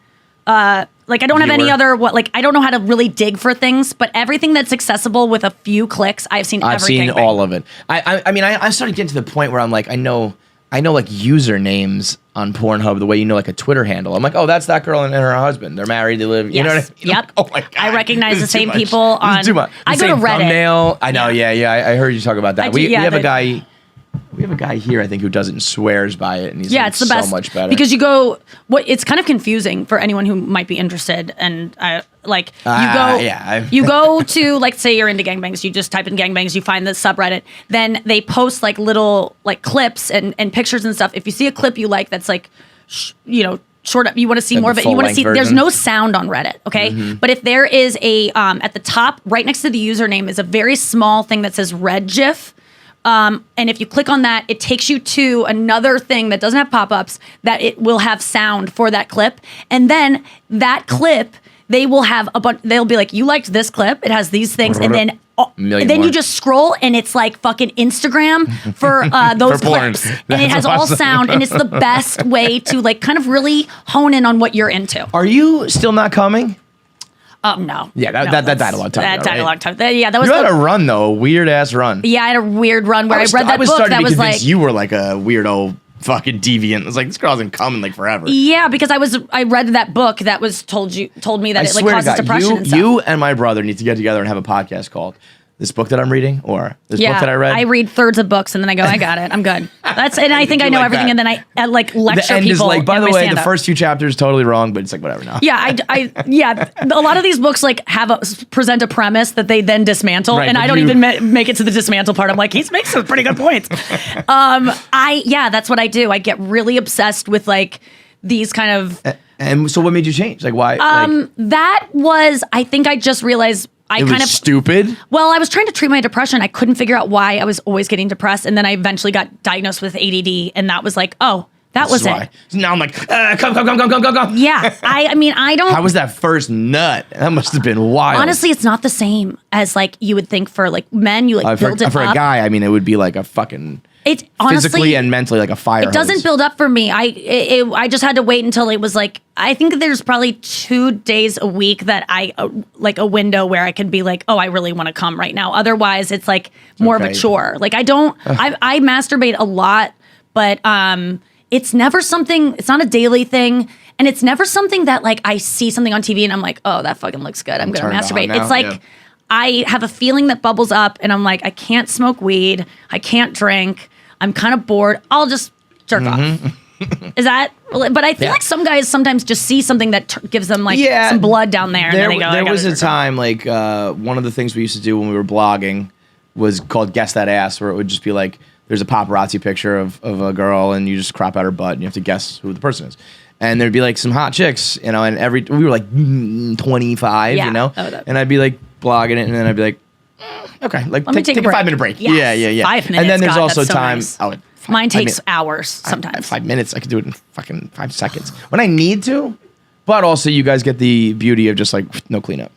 Speaker 1: Like, I don't have any other, I don't know how to really dig for things, but everything that's accessible with a few clicks, I've seen
Speaker 2: all of it. I mean, I started getting to the point where I'm like, I know like usernames on Pornhub the way you know like a Twitter handle. I'm like, oh, that's that girl and her husband. They're married, they live, you know what I mean?
Speaker 1: Yep.
Speaker 2: Oh my god.
Speaker 1: I recognize the same people on,
Speaker 2: too much.
Speaker 1: I go to Reddit.
Speaker 2: Thumbnail. I know, yeah. I heard you talk about that. We have a guy have a guy here, I think, who does it and swears by it, and he's
Speaker 1: it's the best,
Speaker 2: so much better.
Speaker 1: because it's kind of confusing for anyone who might be interested, and you go to, like, say you're into gangbangs, you just type in gangbangs, you find the subreddit, then they post like little like clips and pictures and stuff. If you see a clip you like that's like, short up, you want to see more of it, you want to see, there's no sound on Reddit, okay? But if there is a, at the top, right next to the username is a very small thing that says red GIF. And if you click on that, it takes you to another thing that doesn't have pop-ups, that it will have sound for that clip. And then that clip, they will have a bunch, they'll be like, you liked this clip, it has these things, and then you just scroll and it's like fucking Instagram for those
Speaker 2: for
Speaker 1: clips. And it has all sound, and it's the best way to like kind of really hone in on what you're into.
Speaker 2: Are you still not coming?
Speaker 1: No.
Speaker 2: Yeah, that died a long time ago.
Speaker 1: That died
Speaker 2: right?
Speaker 1: a long time. That was.
Speaker 2: You had a run though, a weird ass run.
Speaker 1: Yeah, I had a weird run where I read that book.
Speaker 2: I was starting
Speaker 1: that
Speaker 2: to be
Speaker 1: was
Speaker 2: convinced
Speaker 1: like
Speaker 2: you were like a weirdo fucking deviant. It was like, this girl hasn't come in like forever.
Speaker 1: Yeah, because I read that book that was told me that it like causes depression and stuff.
Speaker 2: You and my brother need to get together and have a podcast called This Book That I'm Reading, or This Book That I Read.
Speaker 1: I read thirds of books and then I go, I got it, I'm good. And I think I know everything, and then I like lecture
Speaker 2: the end
Speaker 1: people.
Speaker 2: Is like, by the way,
Speaker 1: stand-up.
Speaker 2: the first few chapters totally wrong, but it's like whatever now.
Speaker 1: Yeah, a lot of these books like present a premise that they then dismantle,
Speaker 2: Right,
Speaker 1: and I don't even make it to the dismantle part. I'm like, he makes some pretty good points. That's what I do. I get really obsessed with like these kind of.
Speaker 2: And so, what made you change? Like, why?
Speaker 1: That was, I think I just realized.
Speaker 2: It was stupid.
Speaker 1: Well, I was trying to treat my depression. I couldn't figure out why I was always getting depressed. And then I eventually got diagnosed with ADD. And that was like, oh, that was it.
Speaker 2: So now I'm like, come.
Speaker 1: Yeah. I don't.
Speaker 2: How was that first nut? That must have been wild.
Speaker 1: Honestly, it's not the same as like you would think for like men. You like build it up.
Speaker 2: For a guy, I mean, it would be like a fucking.
Speaker 1: It's honestly,
Speaker 2: physically and mentally like a fire hose.
Speaker 1: It doesn't build up for me. I just had to wait until it was like, I think there's probably 2 days a week that like a window where I could be like, oh, I really want to come right now. Otherwise, it's like more of a chore. Like I masturbate a lot, but it's never something, it's not a daily thing. And it's never something that like I see something on TV and I'm like, oh, that fucking looks good, I'm going to masturbate. It's like, I have a feeling that bubbles up and I'm like, I can't smoke weed. I can't drink. I'm kind of bored. I'll just jerk off. Is that? But I feel like some guys sometimes just see something that gives them like some blood down there. And then they go,
Speaker 2: there was a time like one of the things we used to do when we were blogging was called Guess That Ass, where it would just be like, there's a paparazzi picture of a girl and you just crop out her butt and you have to guess who the person is. And there'd be like some hot chicks, and we were like 25, and I'd be like blogging it, and then I'd be like, okay, like take a 5-minute break.
Speaker 1: Yes.
Speaker 2: Yeah.
Speaker 1: 5 minutes.
Speaker 2: And then there's also
Speaker 1: so
Speaker 2: time.
Speaker 1: Nice.
Speaker 2: Mine
Speaker 1: takes hours sometimes.
Speaker 2: 5 minutes, I could do it in fucking 5 seconds when I need to. But also, you guys get the beauty of just like no cleanup.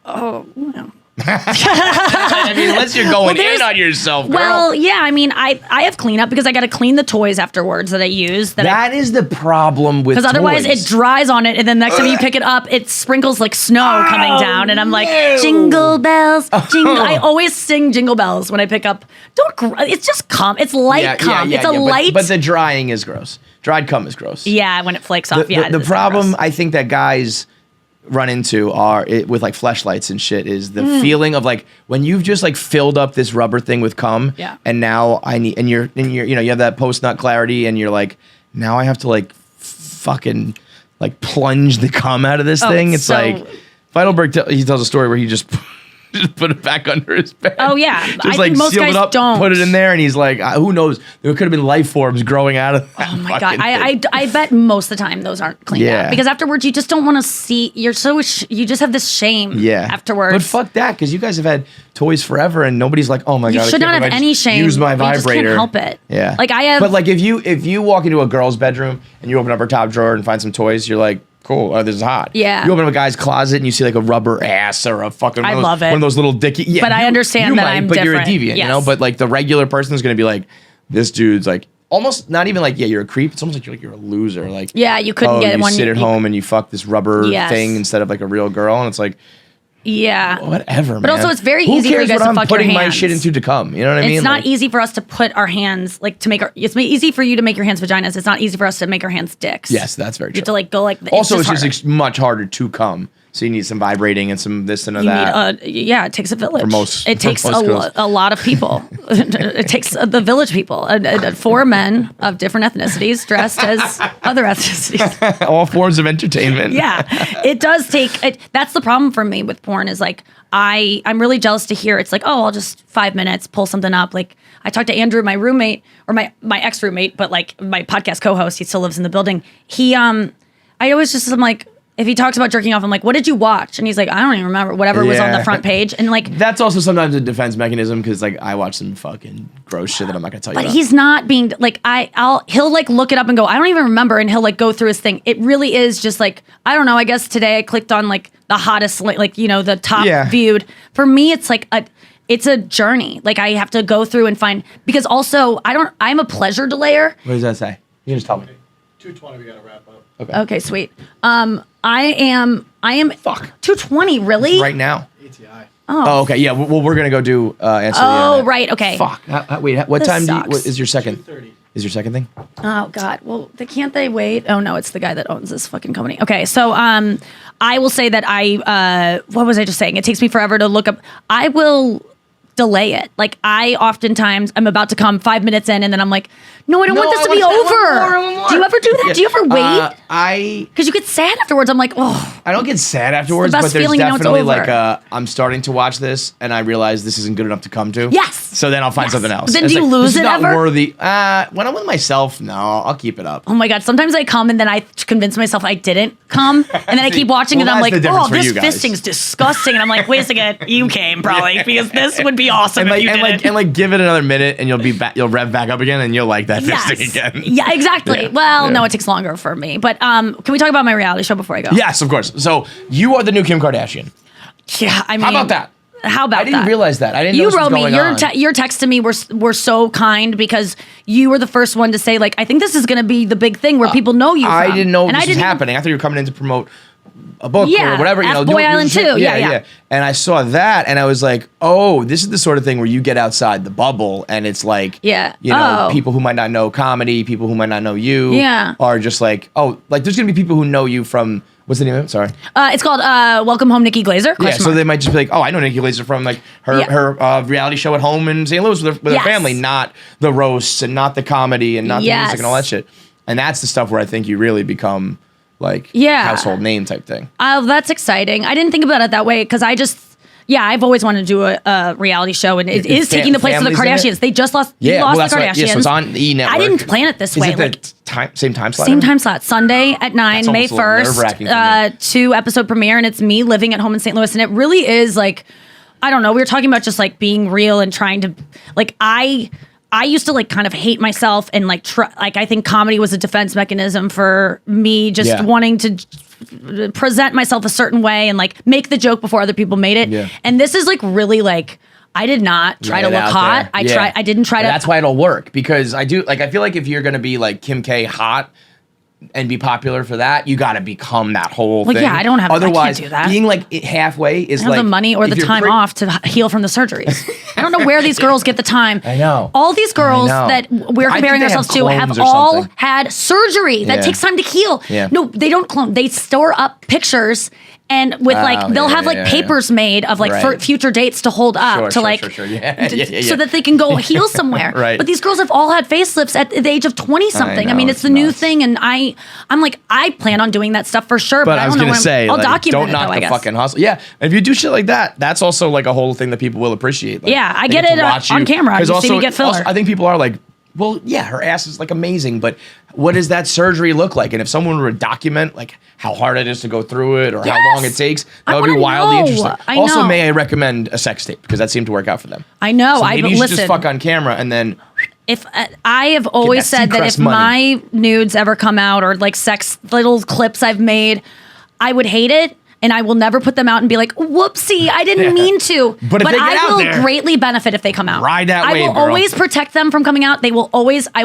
Speaker 1: Oh, no.
Speaker 2: I mean, unless you're going in on yourself, girl.
Speaker 1: Well, yeah, I mean, I have cleanup because I got to clean the toys afterwards that I use.
Speaker 2: That is the problem with toys.
Speaker 1: Because otherwise it dries on it, and then next time you pick it up, it sprinkles like snow coming down, and I'm like, jingle bells, jingle. I always sing jingle bells when I pick up. It's just cum. It's light cum. It's light.
Speaker 2: But the drying is gross. Dried cum is gross.
Speaker 1: Yeah, when it flakes off.
Speaker 2: The problem I think that guys run into with like fleshlights and shit is the feeling of like when you've just like filled up this rubber thing with cum, and now you're you have that post nut clarity, and you're like, now I have to like fucking like plunge the cum out of this thing. It's like Feidelberg he tells a story where he just put it back under his bed.
Speaker 1: Oh yeah,
Speaker 2: just
Speaker 1: I
Speaker 2: like
Speaker 1: think most
Speaker 2: sealed
Speaker 1: guys
Speaker 2: it up,
Speaker 1: don't
Speaker 2: put it in there, and he's like, who knows? There could have been life forms growing out of that.
Speaker 1: Oh my god, I bet most of the time those aren't cleaned out because afterwards you just don't want to see. You just have this shame. Afterwards,
Speaker 2: but fuck that, because you guys have had toys forever, and nobody's like, oh my god,
Speaker 1: you should not have any shame.
Speaker 2: Use my vibrator.
Speaker 1: You just can't help it.
Speaker 2: Yeah,
Speaker 1: like I have.
Speaker 2: But like if you walk into a girl's bedroom and you open up her top drawer and find some toys, you're like, cool. This is hot.
Speaker 1: Yeah.
Speaker 2: You open up a guy's closet and you see like a rubber ass or a fucking
Speaker 1: love it.
Speaker 2: One of those little dicky. Yeah,
Speaker 1: but I understand that I'm different.
Speaker 2: But you're a deviant, you know. But like the regular person is gonna be like, this dude's like almost not even like you're a creep. It's almost like you're a loser. Like
Speaker 1: you couldn't get one.
Speaker 2: You sit at home and you fuck this rubber thing instead of like a real girl, and it's like.
Speaker 1: Yeah.
Speaker 2: Whatever, man.
Speaker 1: But also, it's very easy for you guys to fuck your hands.
Speaker 2: I'm putting my shit into to come. You know what I mean?
Speaker 1: It's not easy for us to put our hands, like, to make our... It's easy for you to make your hands vaginas. It's not easy for us to make our hands dicks.
Speaker 2: Yes, that's very true.
Speaker 1: You have to, like, go like...
Speaker 2: Also, it's just much harder to come So you need some vibrating and some this and that.
Speaker 1: It takes a village. It takes
Speaker 2: girls.
Speaker 1: a lot of people. It takes the village people. 4 men of different ethnicities dressed as other ethnicities.
Speaker 2: All forms of entertainment.
Speaker 1: Yeah, it does take. That's the problem for me with porn is like I'm really jealous to hear it's like, oh, I'll just 5 minutes pull something up. Like I talked to Andrew, my roommate or my ex roommate, but like my podcast co-host. He still lives in the building. I'm like. If he talks about jerking off, I'm like, what did you watch? And he's like, I don't even remember. Whatever was on the front page. And like,
Speaker 2: that's also sometimes a defense mechanism because like I watch some fucking gross shit that I'm not gonna tell you about.
Speaker 1: But he's not being like, he'll like look it up and go, I don't even remember. And he'll like go through his thing. It really is just like, I don't know. I guess today I clicked on like the hottest, like, the top viewed. For me, it's like it's a journey. Like I have to go through and find, because also I'm a pleasure delayer.
Speaker 2: What does that say? You can just tell me.
Speaker 3: 2:20, we gotta wrap up.
Speaker 1: Okay, sweet. I am.
Speaker 2: Fuck.
Speaker 1: 2:20, really?
Speaker 2: Right now.
Speaker 3: ATI.
Speaker 2: Oh, okay. Yeah. Well, we're gonna go do answer.
Speaker 1: Oh, right. Okay.
Speaker 2: Fuck. Wait. What time is your second?
Speaker 3: 2:30.
Speaker 2: Is your second thing?
Speaker 1: Oh God. Well, can't they wait? Oh no, it's the guy that owns this fucking company. Okay, so I will say that what was I just saying? It takes me forever to look up. I will delay it. Like I oftentimes I'm about to come 5 minutes in and then I'm like, no, I don't want this to be over.
Speaker 2: More.
Speaker 1: Do you ever do that?
Speaker 2: Yeah.
Speaker 1: Do you ever wait? Because you get sad afterwards. I'm like, oh.
Speaker 2: I don't get sad afterwards,
Speaker 1: best
Speaker 2: but there's
Speaker 1: feeling,
Speaker 2: definitely
Speaker 1: it's
Speaker 2: like I'm starting to watch this and I realize this isn't good enough to come to.
Speaker 1: Yes.
Speaker 2: So then I'll find something else.
Speaker 1: Then
Speaker 2: it's
Speaker 1: do you
Speaker 2: like,
Speaker 1: lose
Speaker 2: this is
Speaker 1: it
Speaker 2: not
Speaker 1: ever?
Speaker 2: worthy. When I'm with myself, no, I'll keep it up.
Speaker 1: Oh my God. Sometimes I come and then I convince myself I didn't come. And then I keep watching and I'm like, oh, this fisting's disgusting. And I'm like, wait a second, you came probably because this would be awesome if you did.
Speaker 2: And give it another minute and you'll rev back up again and you'll like that fisting again.
Speaker 1: Yeah, exactly. No, it takes longer for me. But can we talk about my reality show before I go?
Speaker 2: Yes, of course. So you are the new Kim Kardashian.
Speaker 1: Yeah, I mean.
Speaker 2: How about that?
Speaker 1: I
Speaker 2: didn't realize that. I didn't know
Speaker 1: you
Speaker 2: this was
Speaker 1: wrote me.
Speaker 2: going on.
Speaker 1: Your text to me were so kind because you were the first one to say like, I think this is going to be the big thing where people know you from.
Speaker 2: I didn't know this was happening. I thought you were coming in to promote a book or whatever.
Speaker 1: Boy Island 2. Yeah.
Speaker 2: And I saw that and I was like, oh, this is the sort of thing where you get outside the bubble and it's like, people who might not know comedy, people who might not know you are just like, oh, like there's going to be people who know you from, what's the name of it? Sorry.
Speaker 1: It's called Welcome Home Nikki Glaser.
Speaker 2: So they might just be like, oh, I know Nikki Glaser from like her reality show at home in St. Louis with her family, not the roasts and not the comedy and not the music and all that shit. And that's the stuff where I think you really become like household name type thing.
Speaker 1: Oh, that's exciting. I didn't think about it that way because I've always wanted to do a reality show, and it is taking the place of the Kardashians. They just lost the Kardashians.
Speaker 2: Right. Yeah, so it's on E! Network.
Speaker 1: I didn't plan it this way.
Speaker 2: Same time slot?
Speaker 1: Same time slot. Sunday at 9, May 1st, 2-episode premiere, and it's me living at home in St. Louis, and it really is like, I don't know, we were talking about just like being real and trying to, like, I used to like kind of hate myself and like I think comedy was a defense mechanism for me just wanting to present myself a certain way and like make the joke before other people made it. Yeah. And this is like really like I did not try to look hot. I didn't try to.
Speaker 2: That's why it'll work because I feel like if you're gonna be like Kim K hot and be popular for that, you got to become that whole thing.
Speaker 1: Yeah, I don't have.
Speaker 2: Otherwise,
Speaker 1: I can't do that.
Speaker 2: Being like halfway is
Speaker 1: I don't
Speaker 2: like
Speaker 1: have the money or the time off to heal from the surgeries. I don't know where these girls get the time.
Speaker 2: I know.
Speaker 1: All these girls that we're comparing ourselves to have all had surgery that takes time to heal. Yeah. No, they don't clone. They store up pictures. And with they'll have papers made of like future dates to hold up so that they can go heal somewhere. Right. But these girls have all had facelifts at the age of 20 something. I mean, it's the new thing, and I'm like, I plan on doing that stuff for sure. But I don't know when I'll document it. Don't knock the fucking hustle. Yeah, and if you do shit like that, that's also like a whole thing that people will appreciate. Like, I get it on camera. You see me get filler.
Speaker 2: I think people are like, well, yeah, her ass is like amazing, but what does that surgery look like? And if someone were to document like how hard it is to go through it or how long it takes, that would be wildly interesting. Also, may I recommend a sex tape because that seemed to work out for them.
Speaker 1: I know.
Speaker 2: So maybe you should just fuck on camera and then.
Speaker 1: If I have always said that if my nudes ever come out or like sex little clips I've made, I would hate it. And I will never put them out and be like, whoopsie, I didn't mean to.
Speaker 2: But
Speaker 1: I will greatly benefit if they come out.
Speaker 2: Ride that wave,
Speaker 1: I will always protect them from coming out. I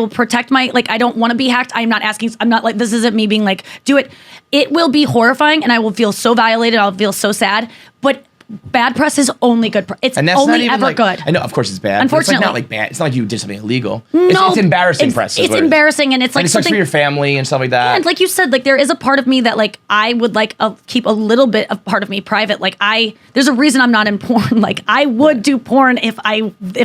Speaker 1: will protect I don't want to be hacked. I'm not like, this isn't me being like, do it. It will be horrifying and I will feel so violated. I'll feel so sad. But bad press is only good. It's only ever good.
Speaker 2: I know, of course, it's bad.
Speaker 1: Unfortunately,
Speaker 2: it's like not like bad. It's not like you did something illegal.
Speaker 1: No,
Speaker 2: it's embarrassing press.
Speaker 1: It's embarrassing, and it's like
Speaker 2: and it sucks for your family and stuff like that.
Speaker 1: And like you said, like there is a part of me that like I would like keep a little bit of part of me private. Like there's a reason I'm not in porn. Like I would do porn if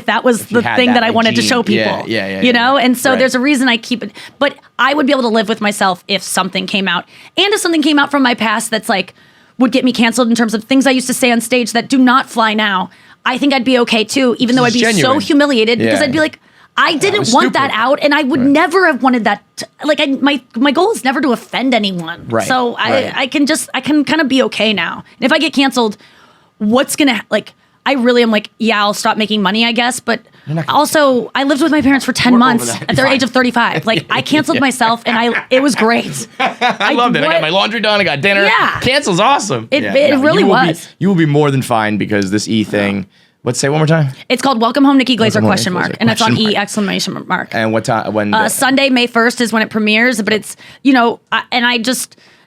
Speaker 1: that was the thing that I wanted to show people.
Speaker 2: Yeah.
Speaker 1: You know, and so there's a reason I keep it. But I would be able to live with myself if something came out, and if something came out from my past that's like would get me canceled in terms of things I used to say on stage that do not fly now. I think I'd be okay too, even though I'd be so humiliated because I'd be like, I didn't want that out, and I would never have wanted that. My goal is never to offend anyone.
Speaker 2: Right.
Speaker 1: So I can kind of be okay now. And if I get canceled, what's gonna like? I really am like, yeah, I'll stop making money, I guess. But also, I lived with my parents for 10 months at their age of 35. Like, I canceled myself, and it was great.
Speaker 2: I loved it. I got my laundry done. I got dinner.
Speaker 1: Yeah.
Speaker 2: Cancel's awesome.
Speaker 1: It really was.
Speaker 2: You will be more than fine because this E thing. Let's say one more time.
Speaker 1: It's called Welcome Home Nikki Glaser ? And it's on E !
Speaker 2: And what time? When?
Speaker 1: Sunday, May 1st is when it premieres. But it's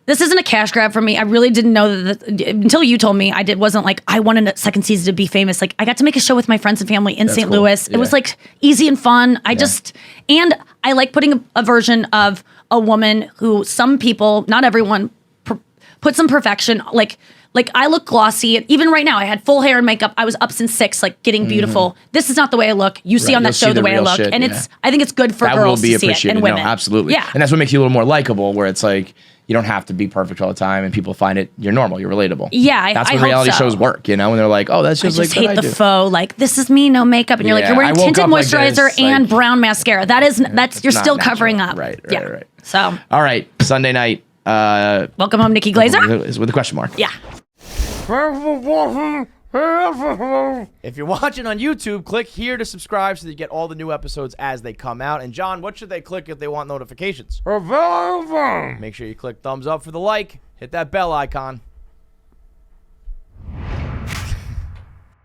Speaker 1: this isn't a cash grab for me. I really didn't know that until you told me. Wasn't like I wanted a second season to be famous. Like I got to make a show with my friends and family in St. Louis. Yeah. It was like easy and fun. And I like putting a version of a woman who some people, not everyone, put some perfection. Like I look glossy. Even right now, I had full hair and makeup. I was up since 6, like getting beautiful. This is not the way I look. You see on that show the way I look, and I think it's good for girls to see it and women.
Speaker 2: No, absolutely.
Speaker 1: Yeah,
Speaker 2: and that's what makes you a little more likable. Where it's like you don't have to be perfect all the time, and people find it you're normal, you're relatable.
Speaker 1: Yeah,
Speaker 2: that's when reality shows work. You know, when they're like, oh, that's just like
Speaker 1: I hate the faux. Like this is me, no makeup, and you're like you're wearing tinted moisturizer and brown mascara. That's you're still covering up. Right. So
Speaker 2: all right, Sunday night.
Speaker 1: Welcome Home, Nikki Glaser.
Speaker 2: Is with a question mark.
Speaker 1: Yeah.
Speaker 2: If you're watching on YouTube, click here to subscribe so that you get all the new episodes as they come out. And John, what should they click if they want notifications? Make sure you click thumbs up for the like. Hit that bell icon.